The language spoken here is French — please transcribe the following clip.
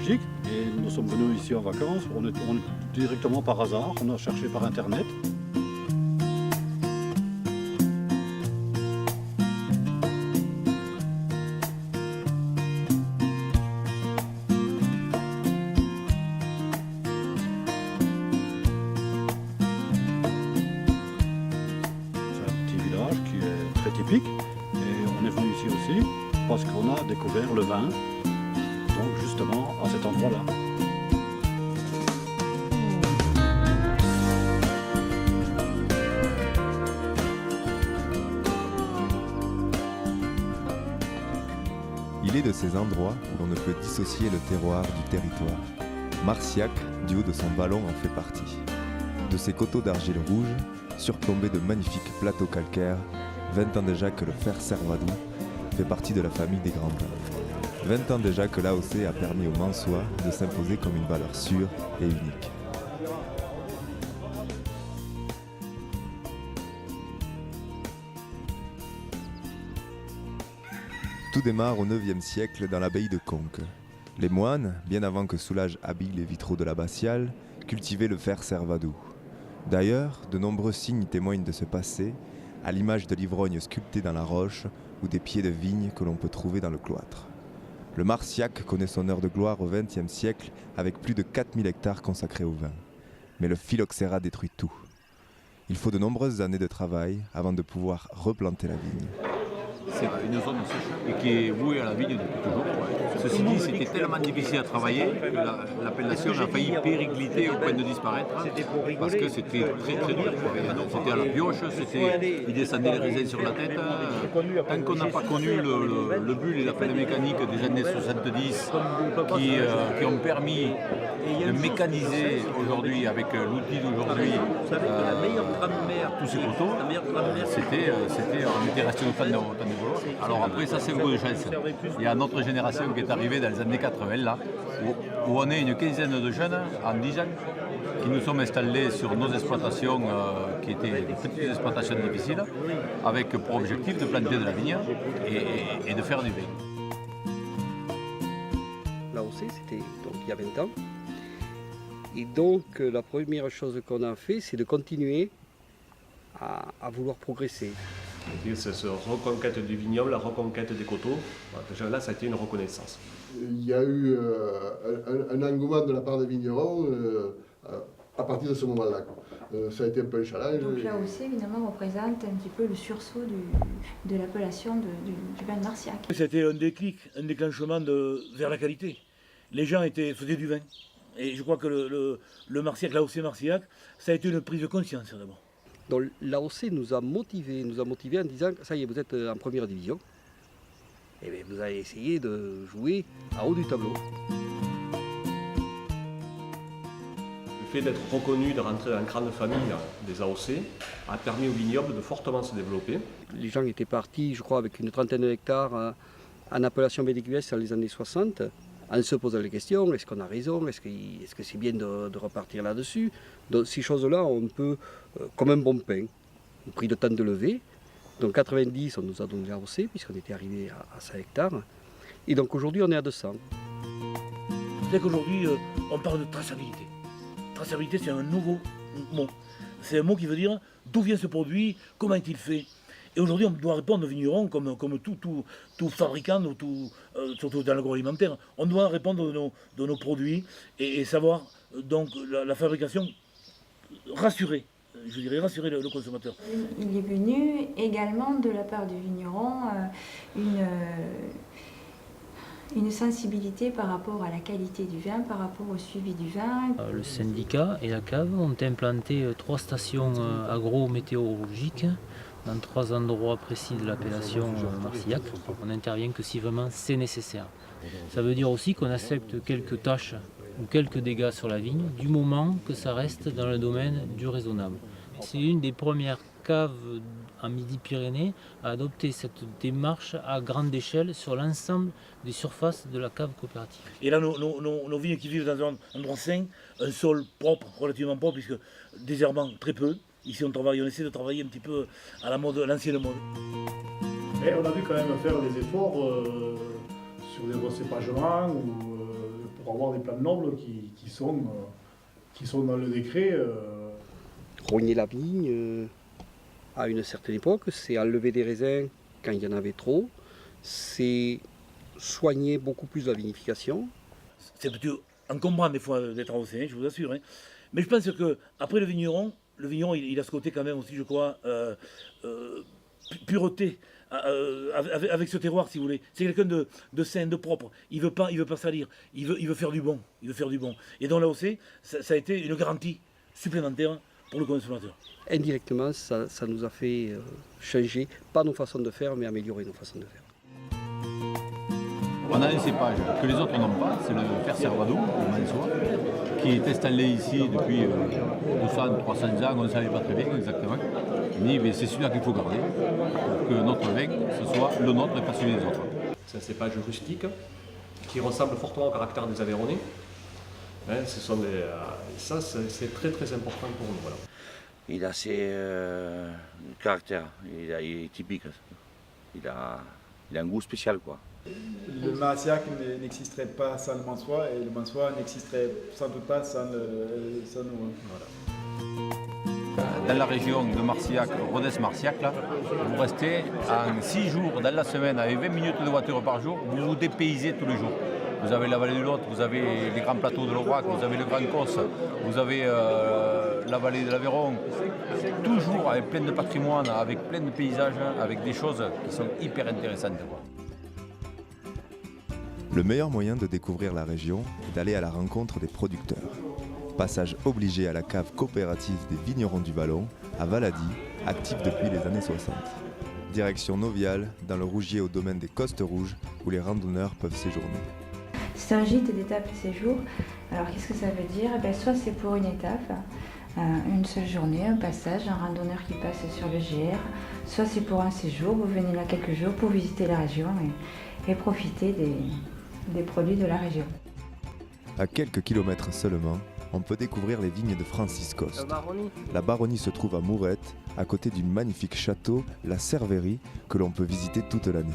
Belgique et nous sommes venus ici en vacances. On est directement par hasard, on a cherché par internet. C'est un petit village qui est très typique et on est venu ici aussi parce qu'on a découvert le vin, donc justement à cet endroit-là. Il est de ces endroits où l'on ne peut dissocier le terroir du territoire. Marciac, du haut de son vallon, en fait partie. De ces coteaux d'argile rouge, surplombés de magnifiques plateaux calcaires, 20 ans déjà que le fer Servadou fait partie de la famille des grands vins. 20 ans déjà que l'AOC a permis aux Mansois de s'imposer comme une valeur sûre et unique. Tout démarre au IXe siècle dans l'abbaye de Conques. Les moines, bien avant que Soulages habille les vitraux de l'abbatiale, cultivaient le fer Servadou. D'ailleurs, de nombreux signes témoignent de ce passé, à l'image de l'ivrognes sculptés dans la roche ou des pieds de vigne que l'on peut trouver dans le cloître. Le Marciac connaît son heure de gloire au XXe siècle avec plus de 4000 hectares consacrés au vin. Mais le phylloxéra détruit tout. Il faut de nombreuses années de travail avant de pouvoir replanter la vigne. C'est une zone sèche et qui est vouée à la vigne depuis toujours. Ceci dit, c'était tellement difficile à travailler que l'appellation a failli péricliter au point de disparaître parce que c'était très dur. C'était à la pioche, ils descendaient les raisins sur la tête. Tant qu'on n'a pas connu le bulle et la pelle mécanique des années 70 qui ont permis de mécaniser aujourd'hui avec l'outil d'aujourd'hui tous ces coteaux, on était resté autant de boulot. Alors après, ça c'est un coup de chance. Il y a notre génération qui est arrivée dans les années 80 là, où on est une quinzaine de jeunes en 10 ans qui nous sommes installés sur nos exploitations qui étaient des petites exploitations difficiles, avec pour objectif de planter de la vigne et de faire du vin. L'AOC, c'était donc il y a 20 ans. Et donc la première chose qu'on a fait, c'est de continuer à vouloir progresser. C'est cette reconquête du vignoble, la reconquête des coteaux. Déjà là, ça a été une reconnaissance. Il y a eu un engouement de la part des vignerons à partir de ce moment-là. Ça a été un peu un challenge. Donc l'AOC, évidemment, représente un petit peu le sursaut de l'appellation du vin de Marciac. C'était un déclic, un déclenchement vers la qualité. Les gens faisaient du vin. Et je crois que le Marciac, l'AOC Marciac, ça a été une prise de conscience d'abord. Donc l'AOC nous a motivés en disant « ça y est, vous êtes en première division, et bien, vous allez essayer de jouer en haut du tableau ». Le fait d'être reconnu, de rentrer dans la grande famille des AOC a permis au vignoble de fortement se développer. Les gens étaient partis, je crois, avec une trentaine d'hectares en appellation BDQS dans les années 60, en se posant les questions, est-ce qu'on a raison, est-ce que c'est bien de repartir là-dessus. Donc ces choses-là, on peut, comme un bon pain, on a pris le temps de lever. Donc 90, on nous a donné l'AOC, puisqu'on était arrivé à 100 hectares. Et donc aujourd'hui, on est à 200. C'est qu'aujourd'hui, on parle de traçabilité. Traçabilité, c'est un nouveau mot. C'est un mot qui veut dire d'où vient ce produit, comment est-il fait. Et aujourd'hui, on doit répondre aux vignerons comme tout fabricant, surtout dans l'agroalimentaire. On doit répondre de nos produits et savoir donc la fabrication, rassurer le consommateur. Il est venu également de la part du vigneron une sensibilité par rapport à la qualité du vin, par rapport au suivi du vin. Le syndicat et la cave ont implanté 3 stations agro-météorologiques dans 3 endroits précis de l'appellation Marciac. On n'intervient que si vraiment c'est nécessaire. Ça veut dire aussi qu'on accepte quelques tâches ou quelques dégâts sur la vigne, du moment que ça reste dans le domaine du raisonnable. C'est une des premières caves en Midi-Pyrénées à adopter cette démarche à grande échelle sur l'ensemble des surfaces de la cave coopérative. Et là, nos vignes qui vivent dans un endroit sain, un sol propre, relativement propre, puisque désherbant très peu. Ici, on essaie de travailler un petit peu à la mode, l'ancienne mode. Et on a dû quand même faire des efforts sur des recépagements ou pour pour avoir des plans nobles qui sont dans le décret. Rogner la vigne, à une certaine époque, c'est enlever des raisins quand il y en avait trop, c'est soigner beaucoup plus la vinification. C'est plutôt encombrant des fois d'être arrosé, hein, je vous assure. Hein. Mais je pense qu'après le vigneron, il a ce côté quand même aussi, je crois, pureté, avec ce terroir, si vous voulez. C'est quelqu'un de sain, de propre. Il veut pas salir. Il veut faire du bon. Et dans l'AOC, ça a été une garantie supplémentaire pour le consommateur. Indirectement, ça nous a fait changer, pas nos façons de faire, mais améliorer nos façons de faire. On a un cépage que les autres n'ont pas, c'est le fer Servado, le Mansois, qui est installé ici depuis 200, 300 ans, on ne savait pas très bien exactement. Mais c'est celui-là qu'il faut garder pour que notre vin, ce soit le nôtre et pas celui des autres. C'est un cépage rustique qui ressemble fortement au caractère des Aveyronais. Hein, ça, c'est très très important pour nous. Voilà. Il a ses caractères, il est typique. Il a un goût spécial, quoi. Le Marsillac n'existerait pas sans le Mansois et le Mansois n'existerait sans doute pas sans nous. Voilà. Dans la région de Marsillac, Rodez-Marsillac, vous restez en 6 jours dans la semaine avec 20 minutes de voiture par jour, vous vous dépaysez tous les jours. Vous avez la vallée du Lot, vous avez les grands plateaux de l'Aubrac, vous avez le Grand Causse, vous avez la vallée de l'Aveyron, toujours avec plein de patrimoine, avec plein de paysages, avec des choses qui sont hyper intéressantes. Le meilleur moyen de découvrir la région est d'aller à la rencontre des producteurs. Passage obligé à la cave coopérative des vignerons du Vallon, à Valady, active depuis les années 60. Direction Novial, dans le Rougier au domaine des Costes Rouges, où les randonneurs peuvent séjourner. C'est un gîte d'étape et séjour. Alors qu'est-ce que ça veut dire? Soit c'est pour une étape, une seule journée, un passage, un randonneur qui passe sur le GR, soit c'est pour un séjour, vous venez là quelques jours pour visiter la région et profiter des produits de la région. À quelques kilomètres seulement, on peut découvrir les vignes de Francis Coste. La baronnie se trouve à Mourette, à côté du magnifique château, la Cerverie, que l'on peut visiter toute l'année.